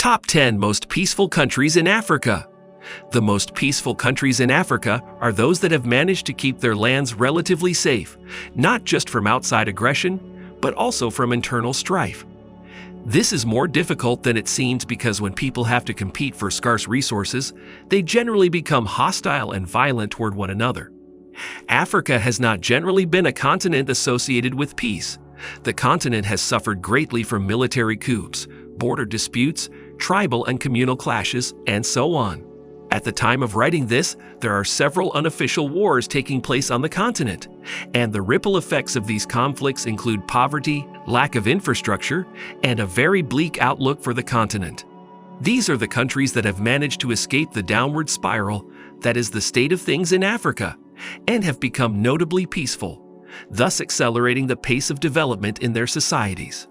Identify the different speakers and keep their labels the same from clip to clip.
Speaker 1: Top 10 Most Peaceful Countries in Africa. The most peaceful countries in Africa are those that have managed to keep their lands relatively safe, not just from outside aggression, but also from internal strife. This is more difficult than it seems because when people have to compete for scarce resources, they generally become hostile and violent toward one another. Africa has not generally been a continent associated with peace. The continent has suffered greatly from military coups, border disputes, tribal and communal clashes, and so on. At the time of writing this, there are several unofficial wars taking place on the continent, and the ripple effects of these conflicts include poverty, lack of infrastructure, and a very bleak outlook for the continent. These are the countries that have managed to escape the downward spiral that is the state of things in Africa, and have become notably peaceful, thus accelerating the pace of development in their societies.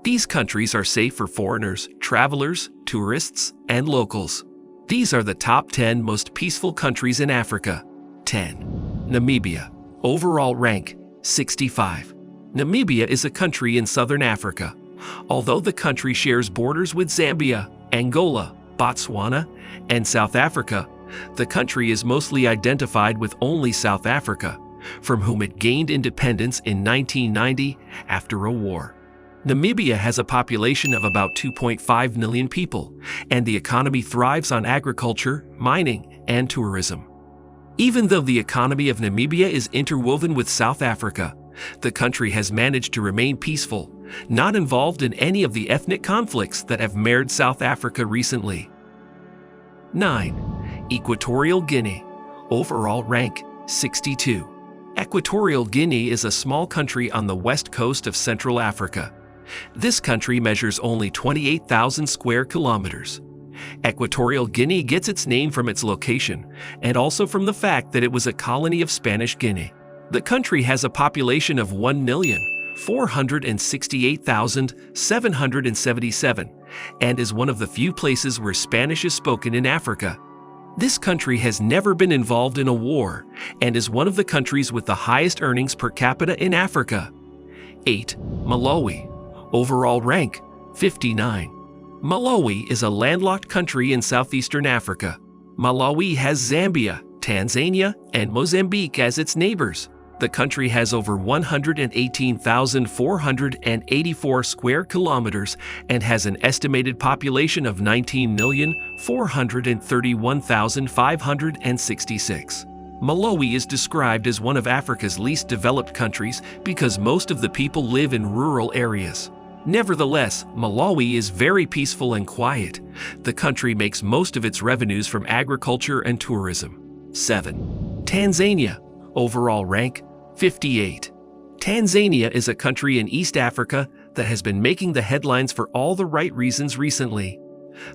Speaker 1: These countries are safe for foreigners, travelers, tourists, and locals. These are the top 10 most peaceful countries in Africa. 10. Namibia. Overall rank, 65. Namibia is a country in southern Africa. Although the country shares borders with Zambia, Angola, Botswana, and South Africa, the country is mostly identified with only South Africa, from whom it gained independence in 1990 after a war. Namibia has a population of about 2.5 million people, and the economy thrives on agriculture, mining, and tourism. Even though the economy of Namibia is interwoven with South Africa, the country has managed to remain peaceful, not involved in any of the ethnic conflicts that have marred South Africa recently. 9. Equatorial Guinea. Overall rank, 62. Equatorial Guinea is a small country on the west coast of Central Africa. This country measures only 28,000 square kilometers. Equatorial Guinea gets its name from its location, and also from the fact that it was a colony of Spanish Guinea. The country has a population of 1,468,777 and is one of the few places where Spanish is spoken in Africa. This country has never been involved in a war and is one of the countries with the highest earnings per capita in Africa. 8. Malawi. Overall rank, 59. Malawi is a landlocked country in southeastern Africa. Malawi has Zambia, Tanzania, and Mozambique as its neighbors. The country has over 118,484 square kilometers and has an estimated population of 19,431,566. Malawi is described as one of Africa's least developed countries because most of the people live in rural areas. Nevertheless, Malawi is very peaceful and quiet. The country makes most of its revenues from agriculture and tourism. 7. Tanzania. Overall rank, 58. Tanzania is a country in East Africa that has been making the headlines for all the right reasons recently.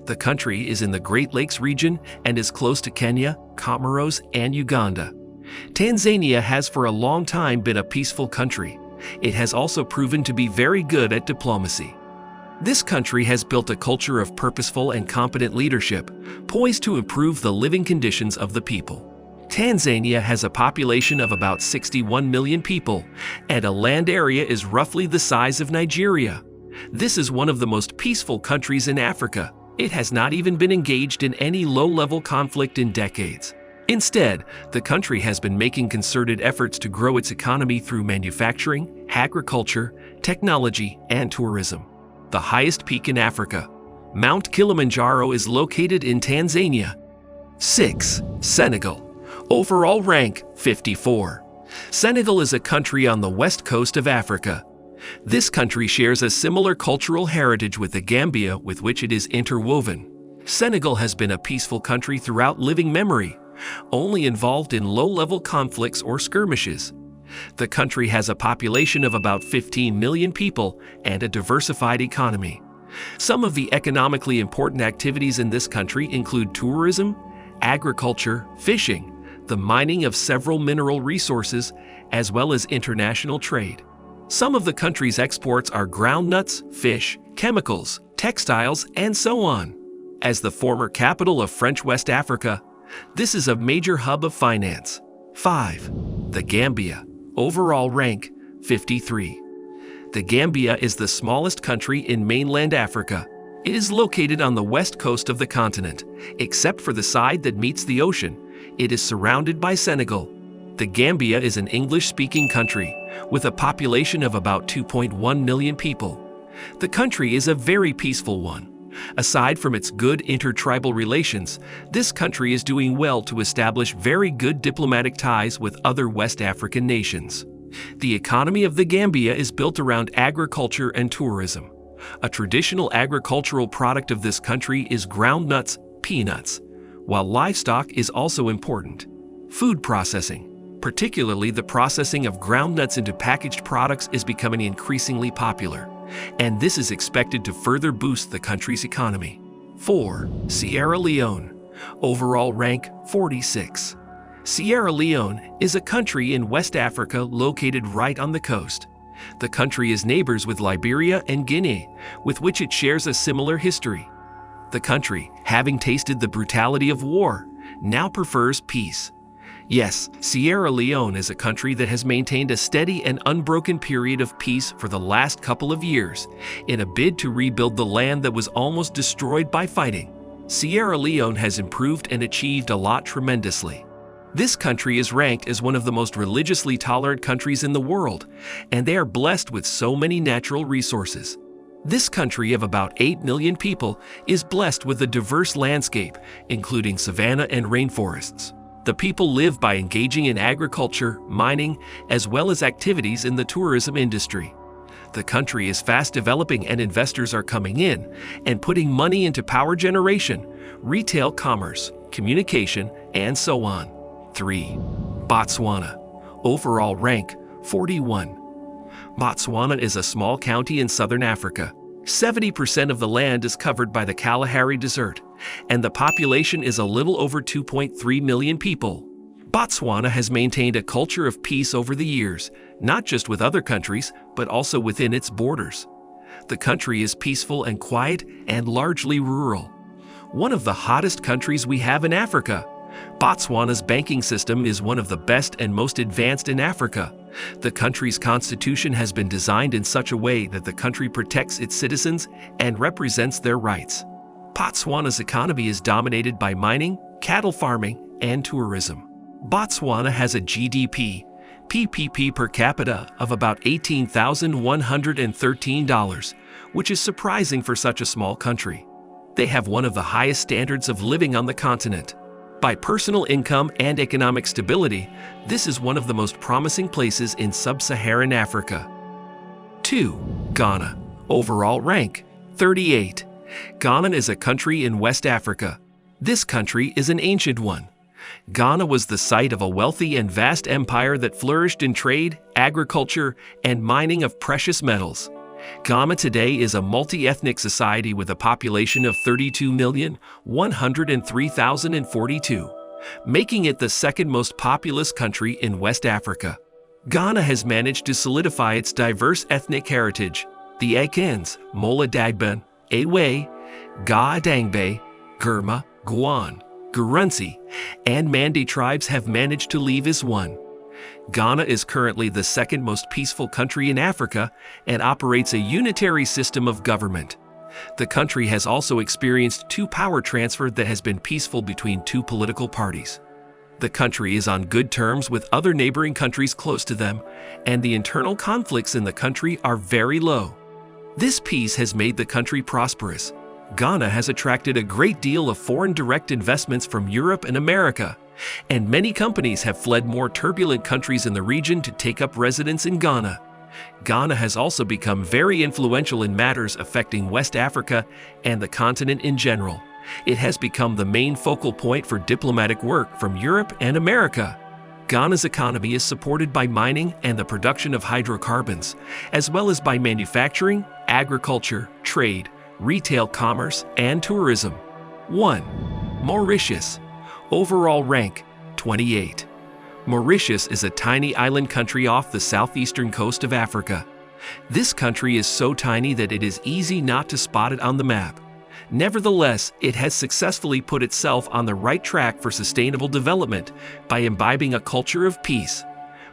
Speaker 1: The country is in the Great Lakes region and is close to Kenya, Comoros, and Uganda. Tanzania has for a long time been a peaceful country. It has also proven to be very good at diplomacy. This country has built a culture of purposeful and competent leadership, poised to improve the living conditions of the people. Tanzania has a population of about 61 million people, and a land area is roughly the size of Nigeria. This is one of the most peaceful countries in Africa. It has not even been engaged in any low-level conflict in decades. Instead, the country has been making concerted efforts to grow its economy through manufacturing, agriculture, technology, and tourism. The highest peak in Africa, Mount Kilimanjaro, is located in Tanzania. 6. Senegal. Overall rank, 54. Senegal is a country on the west coast of Africa. This country shares a similar cultural heritage with the Gambia with which it is interwoven. Senegal has been a peaceful country throughout living memory, only involved in low-level conflicts or skirmishes. The country has a population of about 15 million people and a diversified economy. Some of the economically important activities in this country include tourism, agriculture, fishing, the mining of several mineral resources, as well as international trade. Some of the country's exports are groundnuts, fish, chemicals, textiles, and so on. As the former capital of French West Africa, this is a major hub of finance. 5. The Gambia. Overall rank, 53. The Gambia is the smallest country in mainland Africa. It is located on the west coast of the continent. Except for the side that meets the ocean, it is surrounded by Senegal. The Gambia is an English-speaking country, with a population of about 2.1 million people. The country is a very peaceful one. Aside from its good intertribal relations, this country is doing well to establish very good diplomatic ties with other West African nations. The economy of the Gambia is built around agriculture and tourism. A traditional agricultural product of this country is groundnuts, peanuts, while livestock is also important. Food processing, particularly the processing of groundnuts into packaged products, is becoming increasingly popular, and this is expected to further boost the country's economy. 4. Sierra Leone. Overall rank 46. Sierra Leone is a country in West Africa located right on the coast. The country is neighbors with Liberia and Guinea, with which it shares a similar history. The country, having tasted the brutality of war, now prefers peace. Yes, Sierra Leone is a country that has maintained a steady and unbroken period of peace for the last couple of years, in a bid to rebuild the land that was almost destroyed by fighting. Sierra Leone has improved and achieved a lot tremendously. This country is ranked as one of the most religiously tolerant countries in the world, and they are blessed with so many natural resources. This country of about 8 million people is blessed with a diverse landscape, including savanna and rainforests. The people live by engaging in agriculture, mining, as well as activities in the tourism industry. The country is fast developing and investors are coming in and putting money into power generation, retail commerce, communication, and so on. 3. Botswana. Overall rank 41. Botswana is a small county in southern Africa. 70% of the land is covered by the Kalahari Desert, and the population is a little over 2.3 million people. Botswana has maintained a culture of peace over the years, not just with other countries, but also within its borders. The country is peaceful and quiet and largely rural. One of the hottest countries we have in Africa. Botswana's banking system is one of the best and most advanced in Africa. The country's constitution has been designed in such a way that the country protects its citizens and represents their rights. Botswana's economy is dominated by mining, cattle farming, and tourism. Botswana has a GDP, PPP per capita of about $18,113, which is surprising for such a small country. They have one of the highest standards of living on the continent. By personal income and economic stability, this is one of the most promising places in sub-Saharan Africa. 2. Ghana. Overall rank 38. Ghana is a country in West Africa. This country is an ancient one. Ghana was the site of a wealthy and vast empire that flourished in trade, agriculture, and mining of precious metals. Ghana today is a multi-ethnic society with a population of 32,103,042, making it the second most populous country in West Africa. Ghana has managed to solidify its diverse ethnic heritage. The Akans, Mola Dagban, Ewe, Ga Dangbe, Gurma, Guan, Gurunsi, and Mande tribes have managed to leave as one. Ghana is currently the second most peaceful country in Africa and operates a unitary system of government. The country has also experienced two power transfer that has been peaceful between two political parties. The country is on good terms with other neighboring countries close to them, and the internal conflicts in the country are very low. This peace has made the country prosperous. Ghana has attracted a great deal of foreign direct investments from Europe and America, and many companies have fled more turbulent countries in the region to take up residence in Ghana. Ghana has also become very influential in matters affecting West Africa and the continent in general. It has become the main focal point for diplomatic work from Europe and America. Ghana's economy is supported by mining and the production of hydrocarbons, as well as by manufacturing, agriculture, trade, retail commerce, and tourism. 1. Mauritius. Overall rank 28. Mauritius is a tiny island country off the southeastern coast of Africa. This country is so tiny that it is easy not to spot it on the map. Nevertheless, it has successfully put itself on the right track for sustainable development by imbibing a culture of peace.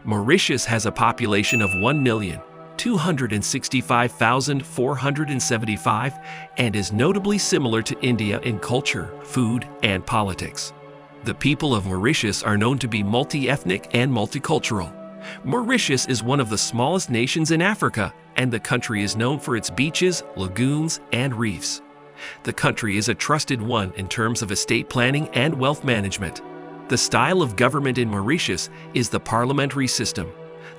Speaker 1: Mauritius has a population of 1,200,000 265,475 and is notably similar to India in culture, food, and politics. The people of Mauritius are known to be multi-ethnic and multicultural. Mauritius is one of the smallest nations in Africa, and the country is known for its beaches, lagoons, and reefs. The country is a trusted one in terms of estate planning and wealth management. The style of government in Mauritius is the parliamentary system.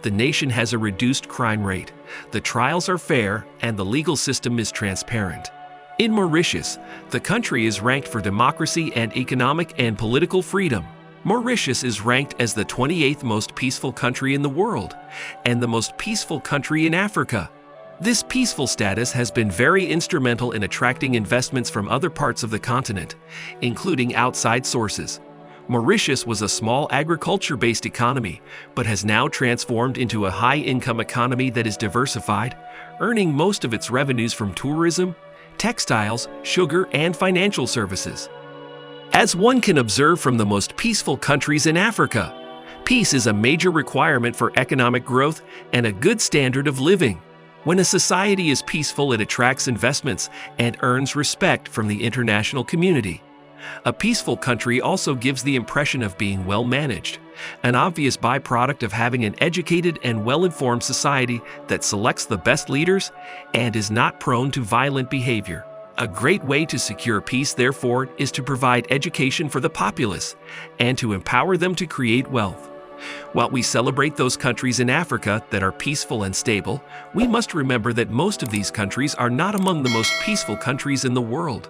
Speaker 1: The nation has a reduced crime rate, the trials are fair, and the legal system is transparent. In Mauritius, the country is ranked for democracy and economic and political freedom. Mauritius is ranked as the 28th most peaceful country in the world and the most peaceful country in Africa. This peaceful status has been very instrumental in attracting investments from other parts of the continent, including outside sources. Mauritius was a small agriculture-based economy, but has now transformed into a high-income economy that is diversified, earning most of its revenues from tourism, textiles, sugar, and financial services. As one can observe from the most peaceful countries in Africa, peace is a major requirement for economic growth and a good standard of living. When a society is peaceful, it attracts investments and earns respect from the international community. A peaceful country also gives the impression of being well managed, an obvious byproduct of having an educated and well-informed society that selects the best leaders and is not prone to violent behavior. A great way to secure peace, therefore, is to provide education for the populace and to empower them to create wealth. While we celebrate those countries in Africa that are peaceful and stable, we must remember that most of these countries are not among the most peaceful countries in the world.